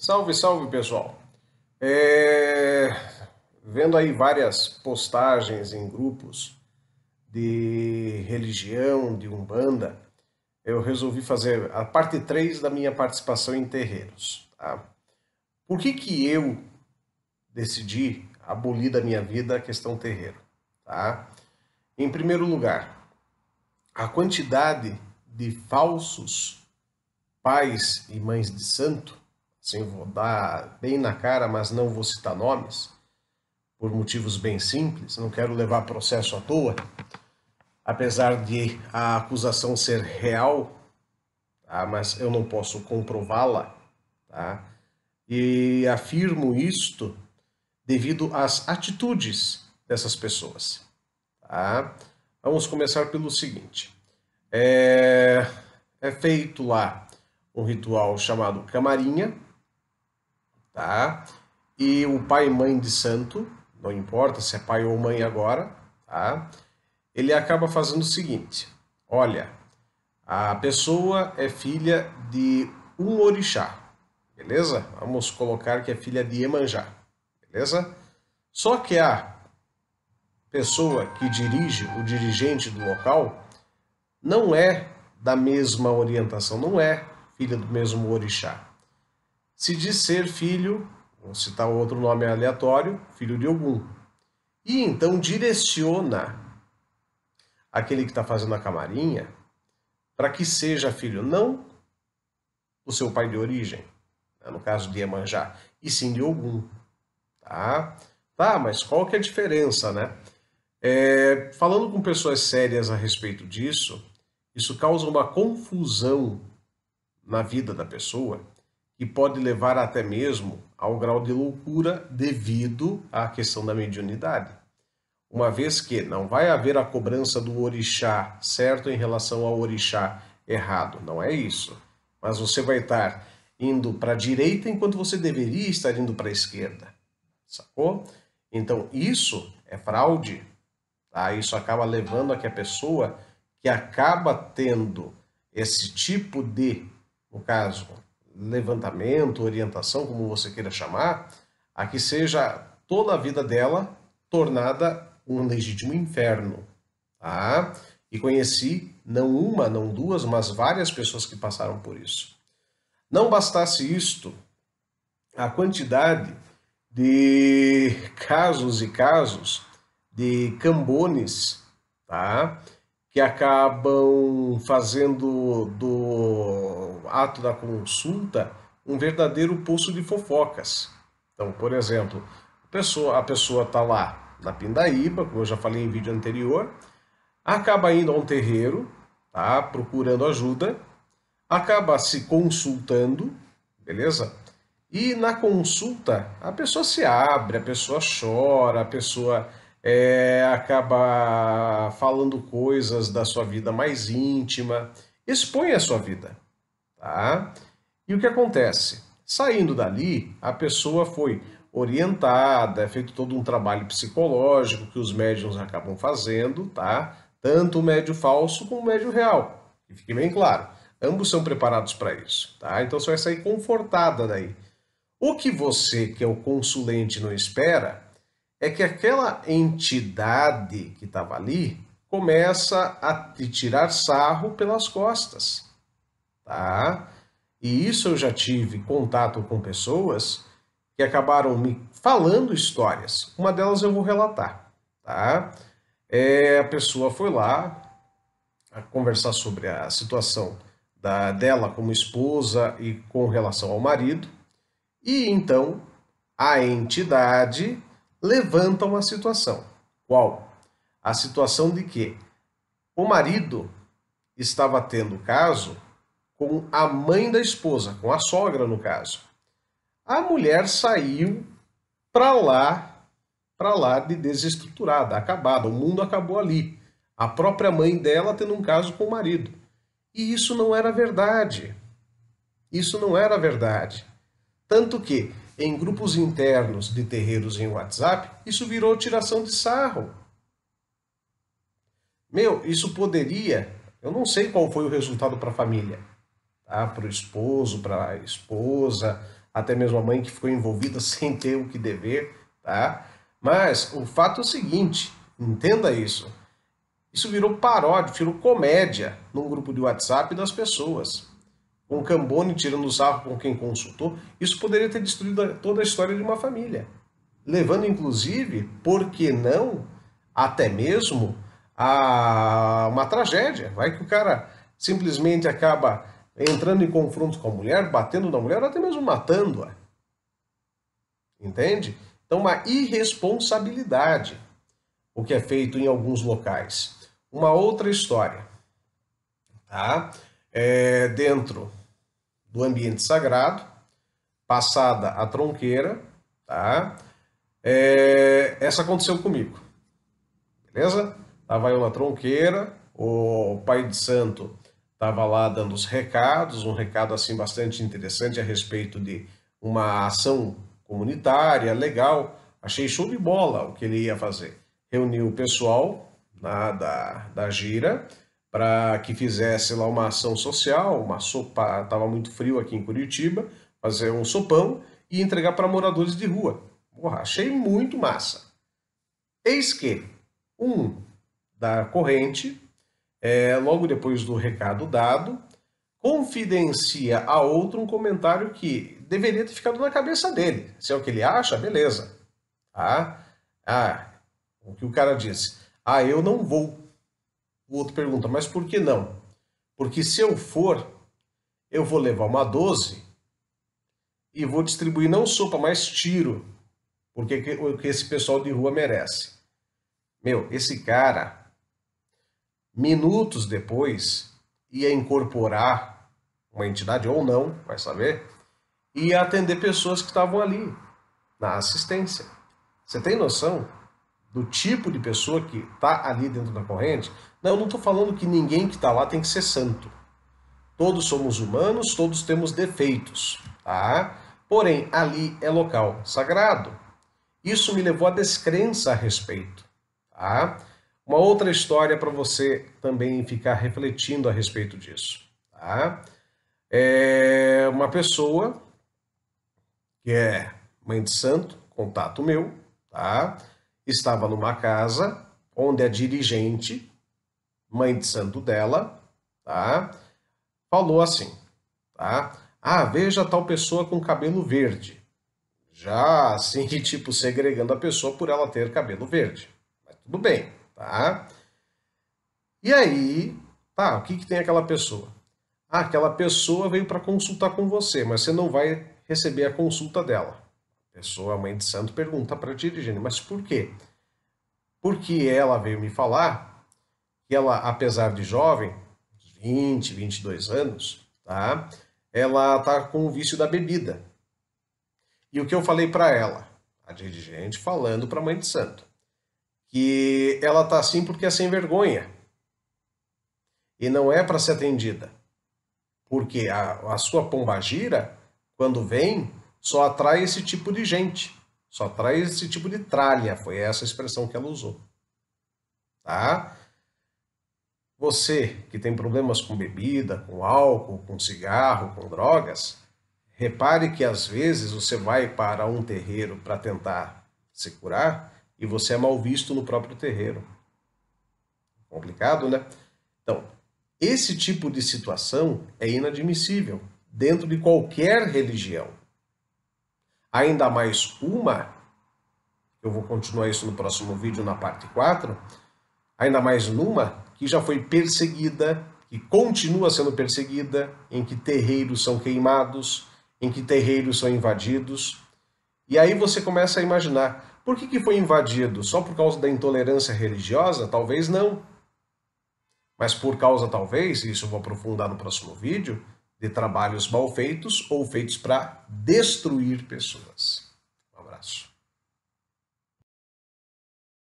Salve, salve, pessoal. Vendo aí várias postagens em grupos de religião, de Umbanda, eu resolvi fazer a parte 3 da minha participação em terreiros, tá? Por que eu decidi abolir da minha vida a questão terreiro, tá? Em primeiro lugar, a quantidade de falsos pais e mães de santo, assim, vou dar bem na cara, mas não vou citar nomes, por motivos bem simples, não quero levar processo à toa, apesar de a acusação ser real, tá? Mas eu não posso comprová-la, tá? E afirmo isto devido às atitudes dessas pessoas, tá? Vamos começar pelo seguinte: é feito lá um ritual chamado camarinha, tá? E o pai e mãe de santo, não importa se é pai ou mãe agora, tá? Ele acaba fazendo o seguinte: olha, a pessoa é filha de um orixá, beleza? Vamos colocar que é filha de Iemanjá, beleza? Só que a pessoa que dirige, o dirigente do local, não é da mesma orientação, não é filha do mesmo orixá. Se diz ser filho, vou citar outro nome aleatório, filho de Ogum. E então direciona aquele que está fazendo a camarinha para que seja filho não do seu pai de origem, né, no caso de Iemanjá, e sim de Ogum. Tá? Tá, mas qual que é a diferença, né? Falando com pessoas sérias a respeito disso, isso causa uma confusão na vida da pessoa que pode levar até mesmo ao grau de loucura devido à questão da mediunidade. Uma vez que não vai haver a cobrança do orixá certo em relação ao orixá errado, não é isso. Mas você vai estar indo para a direita enquanto você deveria estar indo para a esquerda, sacou? Então isso é fraude, tá? Isso acaba levando a que a pessoa que acaba tendo esse tipo de, no caso, levantamento, orientação, como você queira chamar, a que seja toda a vida dela tornada um legítimo inferno, tá? E conheci não uma, não duas, mas várias pessoas que passaram por isso. Não bastasse isto, a quantidade de casos e casos de cambones, tá? Que acabam fazendo do ato da consulta um verdadeiro poço de fofocas. Então, por exemplo, a pessoa está lá na Pindaíba, como eu já falei em vídeo anterior, acaba indo a um terreiro, tá? Procurando ajuda, acaba se consultando, beleza? E na consulta, a pessoa se abre, a pessoa chora, a pessoa acaba falando coisas da sua vida mais íntima, expõe a sua vida, tá? E o que acontece? Saindo dali, a pessoa foi orientada, é feito todo um trabalho psicológico que os médiuns acabam fazendo, tá? Tanto o médium falso como o médium real. Que fique bem claro, ambos são preparados para isso, tá? Então você vai sair confortada daí. O que você, que é o consulente, não espera é que aquela entidade que estava ali começa a te tirar sarro pelas costas, tá? E isso eu já tive contato com pessoas que acabaram me falando histórias. Uma delas eu vou relatar, tá? A pessoa foi lá a conversar sobre a situação dela como esposa e com relação ao marido. E então a entidade levanta uma situação. Qual? A situação de que o marido estava tendo caso com a mãe da esposa, com a sogra no caso. A mulher saiu para lá de desestruturada, acabada, o mundo acabou ali. A própria mãe dela tendo um caso com o marido. E isso não era verdade. Isso não era verdade. Tanto que, em grupos internos de terreiros em WhatsApp, isso virou tiração de sarro. Meu, isso poderia. Eu não sei qual foi o resultado para a família, tá? Para o esposo, para a esposa, até mesmo a mãe que ficou envolvida sem ter o que dever, tá? Mas o fato é o seguinte, entenda isso. Isso virou paródia, virou comédia num grupo de WhatsApp das pessoas. Com o Cambone tirando o sarro com quem consultou, isso poderia ter destruído toda a história de uma família. Levando, inclusive, por que não, até mesmo a uma tragédia. Vai que o cara simplesmente acaba entrando em confronto com a mulher, batendo na mulher, ou até mesmo matando-a. Entende? Então, uma irresponsabilidade, o que é feito em alguns locais. Uma outra história, tá? Dentro do ambiente sagrado, passada a tronqueira, tá? Essa aconteceu comigo, beleza? Tava eu na tronqueira, o pai de santo estava lá dando os recados, um recado assim bastante interessante a respeito de uma ação comunitária, legal. Achei show de bola o que ele ia fazer. Reuniu o pessoal da gira para que fizesse lá uma ação social, uma sopa, estava muito frio aqui em Curitiba, fazer um sopão e entregar para moradores de rua. Porra, achei muito massa. Eis que um da corrente, logo depois do recado dado, confidencia a outro um comentário que deveria ter ficado na cabeça dele. Se é o que ele acha, beleza. Tá? O que o cara disse. Eu não vou. O outro pergunta, mas por que não? Porque se eu for, eu vou levar uma 12 e vou distribuir não sopa, mas tiro. Porque o que esse pessoal de rua merece. Meu, esse cara, minutos depois, ia incorporar uma entidade, ou não, vai saber, e ia atender pessoas que estavam ali, na assistência. Você tem noção do tipo de pessoa que está ali dentro da corrente? Não, eu não estou falando que ninguém que está lá tem que ser santo. Todos somos humanos, todos temos defeitos, tá? Porém, ali é local sagrado. Isso me levou à descrença a respeito, tá? Uma outra história para você também ficar refletindo a respeito disso, tá? Uma pessoa que é mãe de santo, contato meu, tá? Estava numa casa onde a dirigente, mãe de santo dela, tá? Falou assim, tá? Veja tal pessoa com cabelo verde. Já assim, tipo, segregando a pessoa por ela ter cabelo verde. Mas tudo bem, tá? E aí, tá, o que que tem aquela pessoa? Aquela pessoa veio para consultar com você, mas você não vai receber a consulta dela. A pessoa, a mãe de santo, pergunta para a dirigente, mas por quê? Porque ela veio me falar que ela, apesar de jovem, 20, 22 anos, tá? Ela tá com o vício da bebida. E o que eu falei para ela? A dirigente falando para a mãe de santo. Que ela tá assim porque é sem vergonha. E não é para ser atendida. Porque a sua pombagira, quando vem, só atrai esse tipo de gente. Só atrai esse tipo de tralha. Foi essa a expressão que ela usou. Tá? Você que tem problemas com bebida, com álcool, com cigarro, com drogas, repare que às vezes você vai para um terreiro para tentar se curar e você é mal visto no próprio terreiro. Complicado, né? Então, esse tipo de situação é inadmissível dentro de qualquer religião. Ainda mais uma, eu vou continuar isso no próximo vídeo, na parte 4, ainda mais numa que já foi perseguida, que continua sendo perseguida, em que terreiros são queimados, em que terreiros são invadidos. E aí você começa a imaginar, por que foi invadido? Só por causa da intolerância religiosa? Talvez não. Mas por causa, talvez, e isso eu vou aprofundar no próximo vídeo, de trabalhos mal feitos ou feitos para destruir pessoas. Um abraço.